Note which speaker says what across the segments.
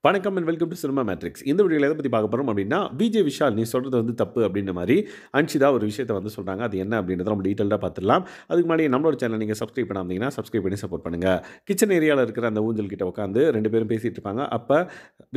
Speaker 1: வணக்கம் and welcome to cinema matrix. இந்த வீடியோல எத பத்தி பார்க்க போறோம் அப்டின்னா, விஜய் விஷால் நீ சொல்றது வந்து தப்பு அப்டின்ற மாரி அன்ஷிதா ஒரு விஷயத்த வந்து சொல்றாங்க. அது என்ன அப்டின்றத நம்ம டீட்டெயில்டா பார்த்துடலாம். அதுக்கு முன்னாடி நம்மளோட சேனல நீங்க சப்ஸ்கிரைப் பண்ணாம இருந்தீங்கன்னா, சப்ஸ்கிரைப் பண்ணி சப்போர்ட் பண்ணுங்க. கிச்சன் ஏரியால இருக்கிற அந்த ஊஞ்சல் கிட்ட உட்காந்து 2 பேரும் பேசிட்டு இருப்பாங்க. அப்ப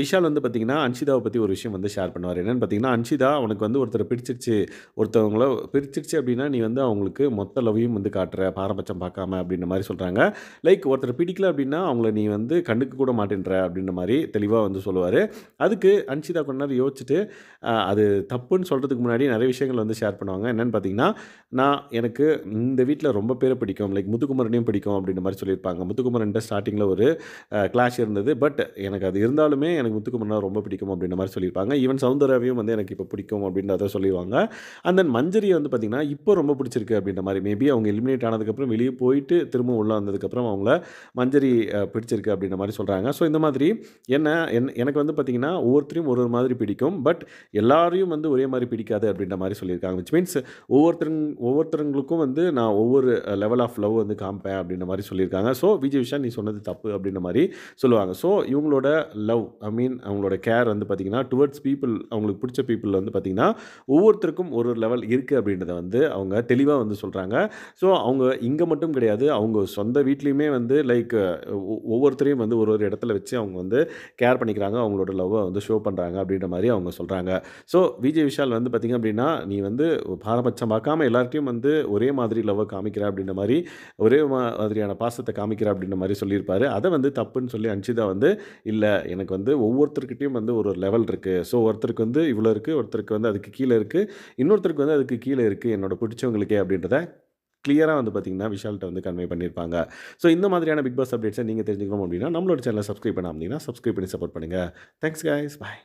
Speaker 1: விஷால் வந்து பார்த்தீங்கன்னா, அன்ஷிதாவ பத்தி ஒரு விஷயம் வந்து ஷேர் பண்ணுவாரு. என்னன்னு பார்த்தீங்கன்னா, "அன்ஷிதா உனக்கு வந்து ஒருத்தர பிடிச்சிருச்சு. ஒருத்தவங்கள பிடிச்சிருச்சு அப்டின்னா, நீ வந்து அவங்களுக்கு மொத்த லவ்வையும் வந்து காட்டுற, பாரபட்சம் பார்க்காம" அப்டின்ற மாரி சொல்றாங்க. லைக் ஒருத்தர பிடிக்கல அப்டின்னா, அவங்கள நீ வந்து கண்டுக்க கூட மாட்டேன்ற அப்டின்ற மாரி தெளிவா வந்து சொல்லுவாரு. அதுக்கு அன்ஷிதா கொஞ்ச நேரம் யோசிச்சுட்டு, அது தப்புன்னு சொல்றதுக்கு முன்னாடி நெறைய விஷயங்கள் வந்து ஷேர் பண்ணுவாங்க. என்னன்னு பார்த்தீங்கன்னா, எனக்கு இந்த வீட்ல ரொம்ப பேர பிடிக்கும். லைக் முத்துக்குமரனையும் பிடிக்கும் அப்டின்ற மாரி சொல்லியிருப்பாங்க. முத்துக்குமரன்ட்ட ஸ்டார்ட்டிங்ல ஒரு கிளாஷ் இருந்தது. பட் எனக்கு அது இருந்தாலுமே எனக்கு முத்துக்குமரன ரொம்ப பிடிக்கும் அப்டின்ற மாரி சொல்லியிருப்பாங்க. ஈவன் சௌந்தர்யாவையும் வந்து எனக்கு இப்ப பிடிக்கும் அப்டின்றத சொல்லிருவாங்க. அண்ட் தென் மஞ்சரிய வந்து பார்த்தீங்கன்னா, இப்போ ரொம்ப பிடிச்சிருக்கு அப்டின்ற மாரி மேபி அவங்க எலிமினேட் ஆனதுக்கப்புறம் வெளிய போயிட்டு திரும்ப உள்ள வந்ததுக்கப்புறம் அவங்கள மஞ்சரி பிடிச்சிருக்கு அப்டின்ற மாரி சொல்றாங்க. ஸோ இந்த மாதிரி என்ன எனக்கு வந்து பார்த்தீங்கன்னா, ஒவ்வொருத்தரையும் ஒரு ஒரு மாதிரி பிடிக்கும். பட் எல்லாரையும் வந்து ஒரே மாரி பிடிக்காது அப்டின்ற மாரி சொல்லியிருக்காங்க. விச் மீன்ஸ் ஒவ்வொருத்தருங்களுக்கும் வந்து நான் ஒவ்வொரு லெவல் ஆஃப் லவ் வந்து காமிப்பேன் அப்டின்ற மாரி சொல்லியிருக்காங்க. ஸோ விஜய் விஷால் நீ சொன்னது தப்பு அப்டின்ற மாரி சொல்லுவாங்க. ஸோ இவங்களோட லவ் அவங்களோட கேர் வந்து பார்த்தீங்கன்னா, டுவர்ட்ஸ் பீப்பிள் அவங்களுக்கு பிடிச்ச பீப்பிள் வந்து பார்த்தீங்கன்னா, ஒவ்வொருத்தருக்கும் ஒரு ஒரு லெவல் இருக்கு அப்டின்றத வந்து அவங்க தெளிவா வந்து சொல்றாங்க. ஸோ அவங்க இங்க மட்டும் கிடையாது. அவங்க சொந்த வீட்லயுமே வந்து லைக் ஒவ்வொருத்தரையும் வந்து ஒரு ஒரு இடத்துல வச்சு அவங்க வந்து கேர் பண்ணிக்கிறாங்க. அவங்களோட லவ்வ வந்து ஷோ பண்றாங்க அப்படின்ற மாரி அவங்க சொல்றாங்க. ஸோ விஜய் விஷால் வந்து பார்த்தீங்க அப்படின்னா, நீ வந்து பாரபட்சம் பார்க்காம எல்லார்ட்டயும் வந்து ஒரே மாதிரி லவ்வ காமிக்கிற அப்படின்ற மாரி, ஒரே மாதிரியான பாசத்த காமிக்கிற அப்படின்ற மாரி சொல்லியிருப்பாரு. அத வந்து தப்புன்னு சொல்லி அன்ஷிதா வந்து, இல்ல எனக்கு வந்து ஒவ்வொருத்தர்கிட்டயும் வந்து ஒரு லெவல் இருக்கு. ஸோ ஒருத்தருக்கு வந்து இவ்வளோ இருக்கு, ஒருத்தருக்கு வந்து அதுக்கு கீழ இருக்கு, இன்னொருத்தருக்கு வந்து அதுக்கு கீழ இருக்கு என்னோட பிடிச்சவங்களுக்கே அப்படின்றத கிளியரா வந்து பார்த்தீங்கன்னா, விஷால்ட்ட வந்து கன்வே பண்ணியிருப்பாங்க. ஸோ இந்த மாதிரியான பிக் பாஸ் அப்டேட்ஸ நீங்க தெரிஞ்சுக்கணும் அப்படின்னா, நம்மளோட சேனல சப்ஸ்கிரைப் பண்ணாம இருந்தீங்கன்னா, சப்ஸ்கிரைப் பண்ணி சப்போர்ட் பண்ணுங்க. Thanks guys. பாய்.